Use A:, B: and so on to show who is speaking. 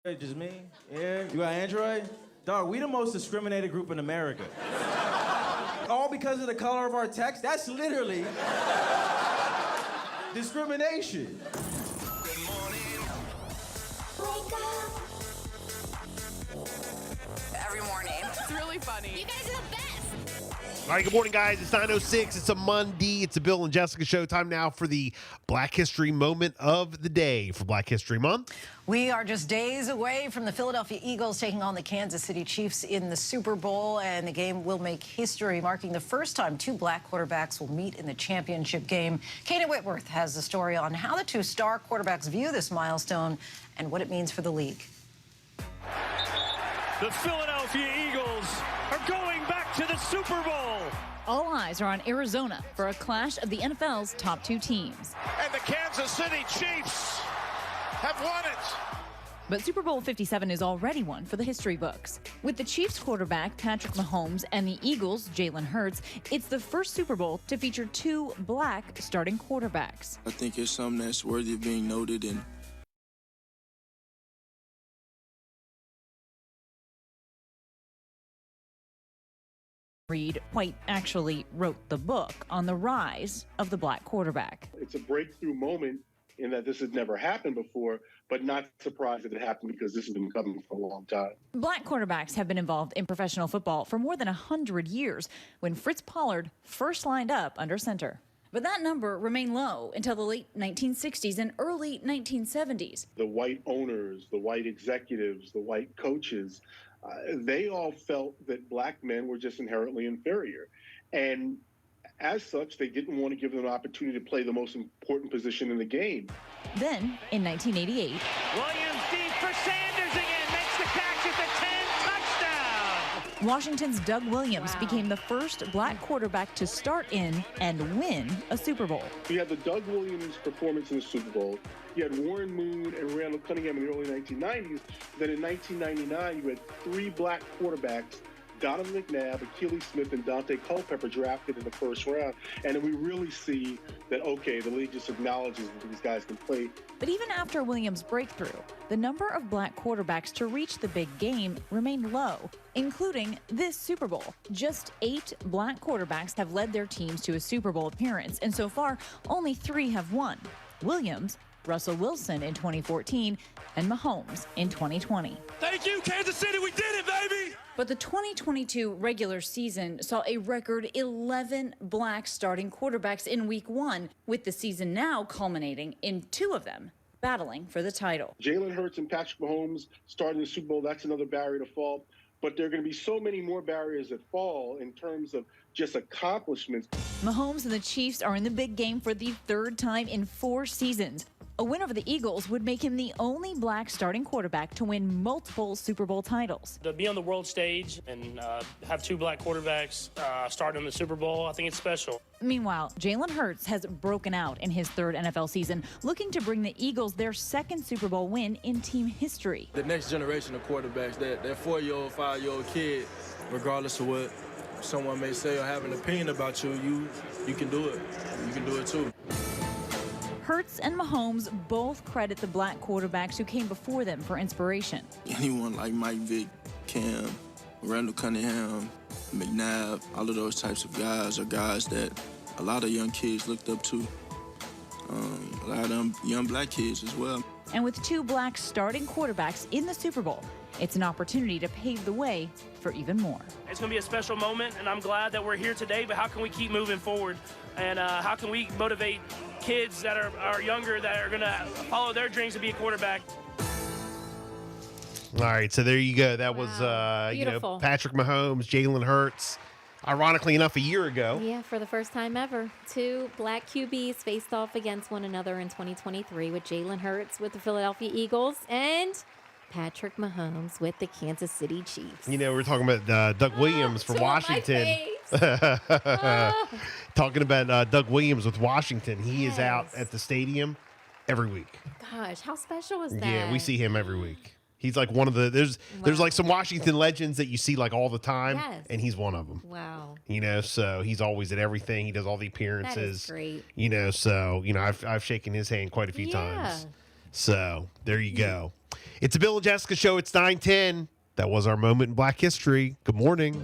A: Just me? Yeah, you got Android? Dog, we the most discriminated group in America. All because of the color of our text? That's literally discrimination.
B: Good morning.
C: Wake up.
B: Every morning.
D: It's really funny.
C: You guys are the best.
E: All right, good morning, guys. It's 9:06. It's a Monday. It's a Bill and Jessica show. Time now for the Black History moment of the day for Black History Month.
F: We are just days away from the Philadelphia Eagles taking on the Kansas City Chiefs in the Super Bowl, and the game will make history, marking the first time two black quarterbacks will meet in the championship game. Kaden Whitworth has the story on how the two star quarterbacks view this milestone and what it means for the league.
G: The Philadelphia Eagles are going back to the Super Bowl.
H: All eyes are on Arizona for a clash of the NFL's top two teams.
G: And the Kansas City Chiefs have won it.
H: But Super Bowl 57 is already one for the history books. With the Chiefs quarterback Patrick Mahomes and the Eagles' Jalen Hurts, it's the first Super Bowl to feature two black starting quarterbacks.
I: I think it's something that's worthy of being noted and
H: Reed quite actually wrote the book on the rise of the black quarterback.
J: It's a breakthrough moment in that this had never happened before, but not surprised that it happened because this has been coming for a long time.
H: Black quarterbacks have been involved in professional football for more than 100 years, when Fritz Pollard first lined up under center. But that number remained low until the late 1960s and early 1970s.
J: The white owners, the white executives, the white coaches, they all felt that black men were just inherently inferior. And as such, they didn't want to give them an opportunity to play the most important position in the game.
H: Then, in 1988,
G: Williams deep for Sanders again. Makes the catch at the 10. Touchdown.
H: Washington's Doug Williams became the first black quarterback to start in and win a Super Bowl.
J: You had the Doug Williams performance in the Super Bowl. You had Warren Moon and Randall Cunningham in the early 1990s. Then in 1999, you had three black quarterbacks, Donovan McNabb, Achilles Smith, and Dante Culpepper drafted in the first round. And then we really see that, okay, the league just acknowledges that these guys can play.
H: But even after Williams' breakthrough, the number of black quarterbacks to reach the big game remained low, including this Super Bowl. Just 8 black quarterbacks have led their teams to a Super Bowl appearance, and so far, only 3 have won. Williams, Russell Wilson in 2014, and Mahomes in 2020.
G: Thank you, Kansas City. We did it, baby.
H: But the 2022 regular season saw a record 11 black starting quarterbacks in week 1, with the season now culminating in 2 of them battling for the title.
J: Jalen Hurts and Patrick Mahomes starting the Super Bowl, that's another barrier to fall. But there are going to be so many more barriers that fall in terms of just accomplishments.
H: Mahomes and the Chiefs are in the big game for the 3rd time in 4 seasons. A win over the Eagles would make him the only black starting quarterback to win multiple Super Bowl titles.
K: To be on the world stage and have 2 black quarterbacks start in the Super Bowl, I think it's special.
H: Meanwhile, Jalen Hurts has broken out in his 3rd NFL season, looking to bring the Eagles their 2nd Super Bowl win in team history.
I: the next generation of quarterbacks, that 4-year-old, 5-year-old kid, regardless of what someone may say or have an opinion about you, you can do it. You can do it too.
H: Hurts and Mahomes both credit the black quarterbacks who came before them for inspiration.
I: Anyone like Mike Vick, Cam, Randall Cunningham, McNabb, all of those types of guys are guys that a lot of young kids looked up to. A lot of them young black kids as well.
H: And with 2 black starting quarterbacks in the Super Bowl, it's an opportunity to pave the way for even more.
K: It's going to be a special moment, and I'm glad that we're here today, but how can we keep moving forward? And how can we motivate kids that are younger that are going to follow their dreams to be a quarterback?
E: All right, so there you go. That was
C: Beautiful.
E: Patrick Mahomes, Jalen Hurts. Ironically enough, a year ago.
C: Yeah, for the first time ever. 2 black QBs faced off against one another in 2023 with Jalen Hurts with the Philadelphia Eagles and Patrick Mahomes with the Kansas City Chiefs.
E: You know, we're talking about Doug Williams for
C: To my
E: Washington.
C: face.
E: Talking about Doug Williams with Washington. He is out
C: Yes.
E: at the stadium every week.
C: Gosh, how special is that?
E: Yeah, we see him every week. He's like one of the there's like some Washington legends that you see like all the time,
C: Yes.
E: and he's one of them.
C: Wow.
E: You know, so he's always at everything. He does all the appearances.
C: That is great.
E: You know, so I've shaken his hand quite a few
C: Yeah.
E: times. So there you go. It's a Bill and Jessica show. It's 9:10. That was our moment in Black history. Good morning.